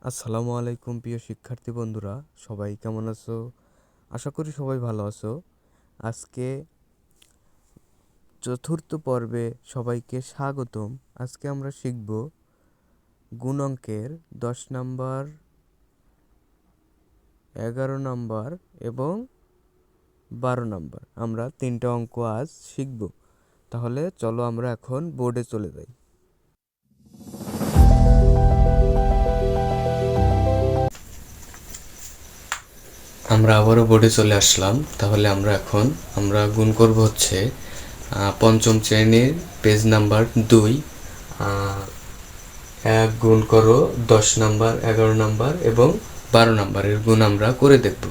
আসসালামু আলাইকুম প্রিয় শিক্ষার্থী বন্ধুরা, সবাই কেমন আছো? আশা করি সবাই ভালো আছো। আজকে চতুর্থ পর্বে সবাইকে স্বাগতম। আজকে আমরা শিখব গুণ অঙ্কের 10 নাম্বার, 11 নাম্বার এবং 12 নাম্বার। আমরা 3টা অঙ্ক আজ শিখব। তাহলে চলো আমরা এখন বোর্ডে চলে যাই। আমরা আবারও বোর্ডে চলে আসলাম। তাহলে আমরা গুণ করব হচ্ছে পঞ্চম শ্রেণীর পেজ নাম্বার 2। 1 গুণ করো 10 নাম্বার, 11 নাম্বার এবং 12 নাম্বারের গুণ আমরা করে দেখব।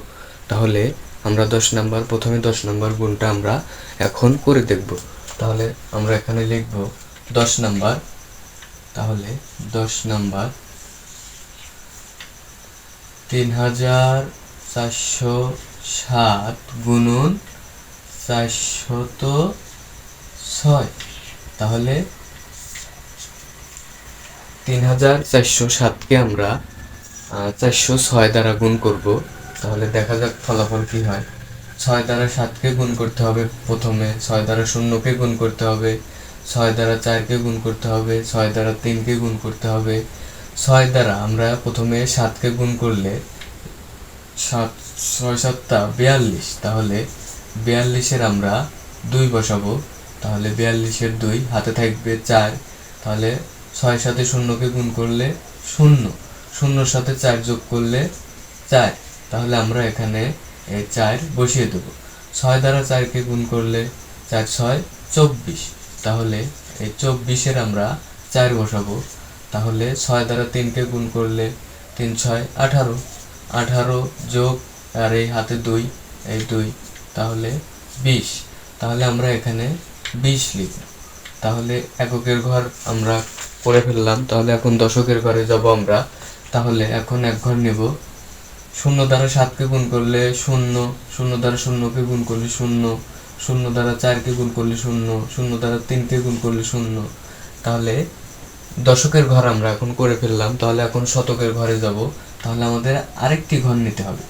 তাহলে আমরা 10 নাম্বার, প্রথমে 10 নাম্বার গুণটা আমরা এখন করে দেখব। তাহলে আমরা এখানে লিখব 10 নাম্বার। তাহলে 10 নাম্বার 3407 গুণন 406। তাহলে 3407কে আমরা 406 দ্বারা গুণ করব। তাহলে দেখা যাক ফলাফল কি হয়। 6 দ্বারা 7কে গুণ করতে হবে, প্রথমে 6 দ্বারা 0কে গুণ করতে হবে, 6 দ্বারা 4কে গুণ করতে হবে, 6 দ্বারা 3কে গুণ করতে হবে। 6 দ্বারা আমরা প্রথমে 7কে গুণ করলে 7 6 7টা 42। তাহলে 42-এর আমরা 2 বসাবো। তাহলে 42-এর 2 হাতে থাকবে 4। তাহলে 6 সাথে 0কে গুণ করলে 0, 0-র সাথে 4 যোগ করলে 4। তাহলে আমরা এখানে এই 4 বসিয়ে দেব। 6 দ্বারা 4কে গুণ করলে 4 6 24। তাহলে এই 24-এর আমরা 4 বসাবো। তাহলে 6 দ্বারা 3কে গুণ করলে 3 6 18, 18 যোগ আর এই হাতে 2, এই 2, তাহলে 20। তাহলে আমরা এখানে 20 লিখব। তাহলে এককের ঘর আমরা করে ফেললাম। তাহলে এখন দশকের ঘরে যাব আমরা। তাহলে এখন এক ঘর নেব। 0 দ্বারা 7কে গুণ করলে 0, 0 দ্বারা 0কে গুণ করলে 0, 0 দ্বারা 4কে গুণ করলে 0, 0 দ্বারা 3কে গুণ করলে 0। তাহলে দশকের ঘর আমরা এখন করে ফেললাম। তাহলে এখন শতকের ঘরে যাব। তাহলে আমাদের আরেকটি ঘর নিতে হবে।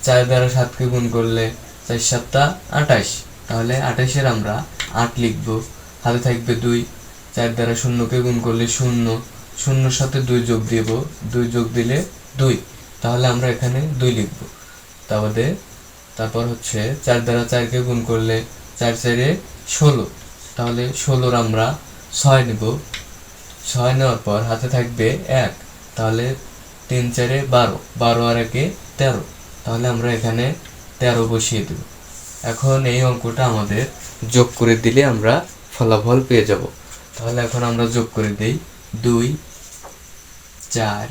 4 দ্বারা 7কে গুণ করলে 4 7টা 28। তাহলে 28-এর আমরা 8 লিখব। হাতে থাকবে 2। 4 দ্বারা 0কে গুণ করলে 0, 0-র সাথে 2 যোগ দেব, 2 যোগ দিলে 2। তাহলে আমরা এখানে 2 লিখব। তারপর হচ্ছে 4 দ্বারা 4কে গুণ করলে 4 4-এ 16। তাহলে 16-র আমরা 6 নেব। 6 নেওয়ার পর হাতে থাকবে 1। তাহলে 3 4-এ 12, 12 আর 1-এ 13। তাহলে আমরা এখানে 13 বসিয়ে দেব। এখন এই অঙ্কটা আমাদের যোগ করে দিলে আমরা ফলাফল পেয়ে যাব। তাহলে এখন আমরা যোগ করে দিই। 2 4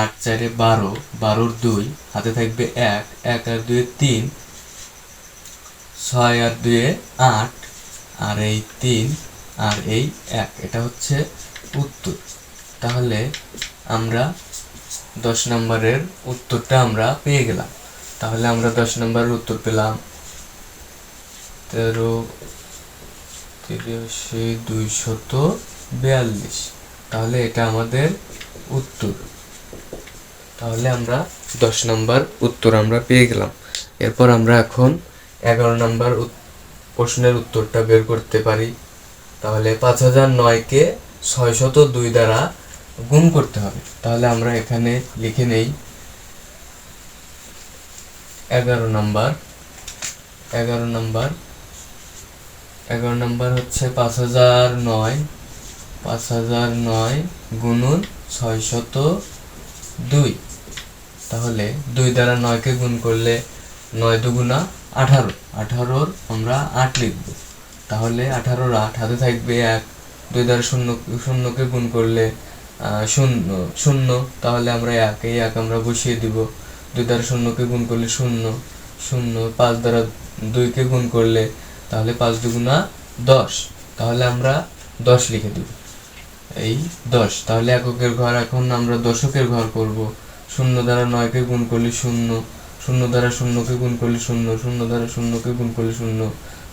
8 4-এ 12, 12-র 2 হাতে থাকবে 1, 1 আর 2-এ 3, 6 আর 2-এ 8 আর এই 3 আর এই 1। এটা হচ্ছে উত্তর। তাহলে আমরা 10 নম্বরের উত্তরটা আমরা পেয়ে গেলাম। তাহলে আমরা 10 নম্বরের উত্তর পেলাম 13,83,242। তাহলে এটা আমাদের উত্তর। তাহলে আমরা 10 নম্বর উত্তর আমরা পেয়ে গেলাম। এরপর আমরা এখন 11 নম্বর প্রশ্নের উত্তরটা বের করতে পারি। তাহলে 5009-কে 602 দ্বারা গুণ করতে হবে। তাহলে আমরা এখানে লিখে নেই 11 নম্বর। 11 নম্বর হচ্ছে 5009 গুণন 602। তাহলে 2 দ্বারা 9-কে গুণ করলে 9 দুগুণা 18, 18-র আমরা 8 লিখব। তাহলে 18-র 8 হাতে থাকবে 1। 2 দ্বারা 0কে গুণ করলে 0, তাহলে আমরা 1, এই 1 আমরা বসিয়ে দিব। 2 দ্বারা 0কে গুণ করলে 0, 0, 5 দ্বারা 2কে গুণ করলে তাহলে 5 দুগুণা 10। তাহলে আমরা 10 লিখে দিব, এই 10। তাহলে এককের ঘর এখন আমরা দশকের ঘর করব। 0 দ্বারা 9-কে গুণ করলে 0, 0 দ্বারা 0কে গুণ করলে 0, 0 দ্বারা 0কে গুণ করলে 0,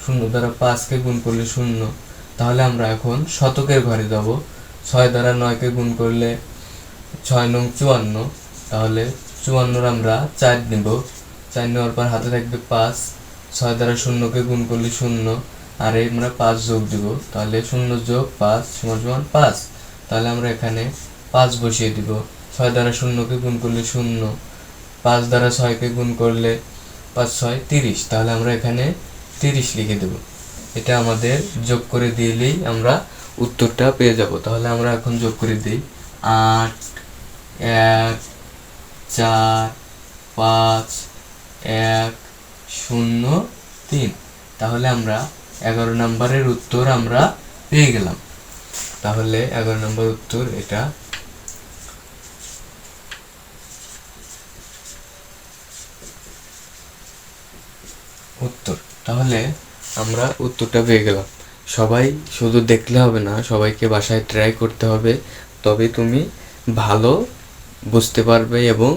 0 দ্বারা 5কে গুণ করলে 0। তাহলে আমরা এখন শতকের ঘরে যাব। 6 দ্বারা 9-কে গুণ করলে 6 নং 54, তাহলে 54 আমরা 4 নিব, 4 নেওয়ার পর হাতে থাকবে 5, 6 দ্বারা শূন্যকে গুণ করলে 0, আর আমরা 5 যোগ দিব, তাহলে 0 যোগ 5 সমান 5। তাহলে আমরা এখানে 5 বসিয়ে দিব। 6 দ্বারা শূন্যকে গুণ করলে 0, 5 দ্বারা 6কে গুণ করলে 5 6 30, তাহলে আমরা এখানে 30 লিখে দেব। এটা আমাদের যোগ করে দিলেই আমরা উত্তরটা পেয়ে যাব। তাহলে আমরা এখন যোগ করে দিই 8 1 4 5 1 0 3। তাহলে আমরা 11 নম্বরের উত্তর আমরা পেয়ে গেলাম। তাহলে 11 নম্বর উত্তর এটা। উত্তর, তাহলে আমরা উত্তরটা পেয়ে গেলাম। সবাই শুধু দেখলে হবে না, সবাইকে বাসায় ট্রাই করতে হবে, তবে তুমি ভালো বুঝতে পারবে এবং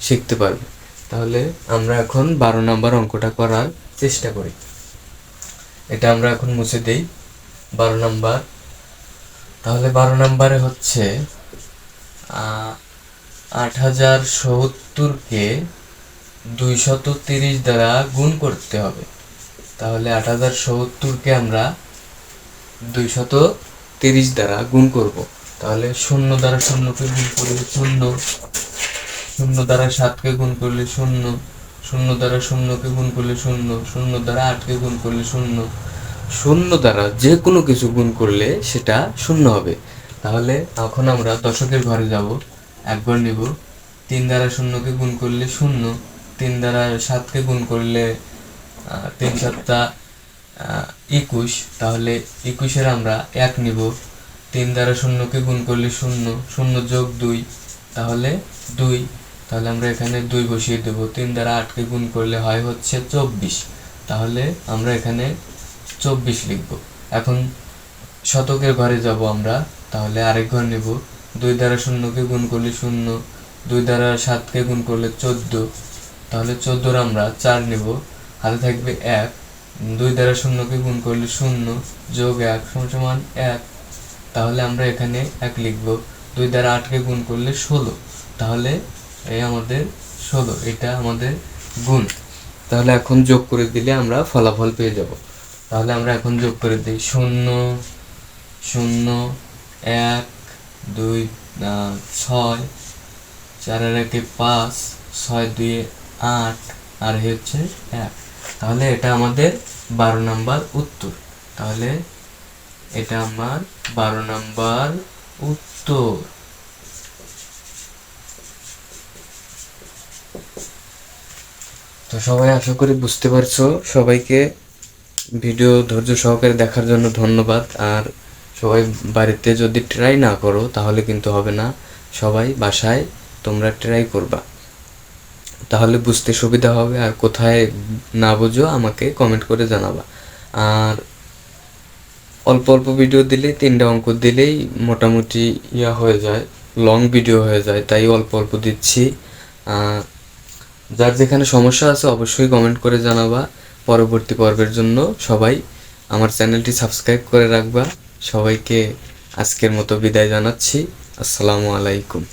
শিখতে পারবে। তাহলে আমরা এখন 12 নম্বর অঙ্কটা করার চেষ্টা করি। এটা আমরা এখন মুছে দেই 12 নম্বর। তাহলে 12 নম্বরে হচ্ছে 8070কে 230 দ্বারা গুণ করতে হবে। তাহলে 8070কে আমরা 230 দ্বারা গুণ করব। তাহলে 0 দ্বারা 0কে গুণ করলে 0, 0 দ্বারা 7কে গুণ করলে 0, 0 দ্বারা 0কে গুণ করলে 0, 0 দ্বারা 8কে গুণ করলে 0, 0 দ্বারা যে কোনো কিছু গুণ করলে সেটা 0 হবে। তাহলে এখন আমরা দশকের ঘরে যাব, এক ঘর নিব। 3 দ্বারা 0কে গুণ করলে 0, 3 দ্বারা 7কে গুণ করলে 3 7 21, তাহলে 21-এর আমরা 1 নিব। 3 দ্বারা 0কে গুণ করলে 0, 0 যোগ 2, তাহলে 2, তাহলে আমরা এখানে 2 বসিয়ে দেব। 3 দ্বারা 8কে গুণ করলে হয় হচ্ছে 24, তাহলে আমরা এখানে 24 লিখব। এখন শতকের ঘরে যাব আমরা, তাহলে আরেক ঘর নেব। 2 দ্বারা 0কে গুণ করলে 0, 2 দ্বারা 7কে গুণ করলে 14, তাহলে 14-র আমরা 4 নেব, হাতে থাকবে 1, 2 দ্বারা 0কে গুণ করলে 0 যোগ 1 সমান 1, তাহলে আমরা এখানে 1 লিখব। 2 দ্বারা 8কে গুণ করলে 16, তাহলে এই আমাদের 16, এটা আমাদের গুণ। তাহলে এখন যোগ করে দিলে আমরা ফলাফল পেয়ে যাব। তাহলে আমরা এখন যোগ করে দিই 0 0 1 2 6, 4 আর 1 5, 6 2 8, আর হচ্ছে 1। তাহলে এটা আমাদের 12 নম্বর উত্তর। তাহলে এটা আমার 12 নম্বর উত্তর। তো সবাই আশা করি বুঝতে পারছো। সবাইকে ভিডিও ধৈর্য সহকারে দেখার জন্য ধন্যবাদ। আর সবাই বাড়িতে যদি ট্রাই না করো তাহলে কিন্তু হবে না। সবাই বাসায় তোমরা ট্রাই করবা, তাহলে বুঝতে সুবিধা হবে। আর কোথায় না বুঝো আমাকে কমেন্ট করে জানাবা। আর অল্প অল্প ভিডিও দিলে, 3টা অঙ্ক দিলেই মোটামুটি হয়ে যায়, লং ভিডিও হয়ে যায়, তাই অল্প অল্প দিচ্ছি। যার যেখানে সমস্যা আছে অবশ্যই কমেন্ট করে জানাবা। পরবর্তী পর্বের জন্য সবাই আমার চ্যানেলটি সাবস্ক্রাইব করে রাখবা। সবাইকে আজকের মতো বিদায় জানাচ্ছি। আসসালামু আলাইকুম।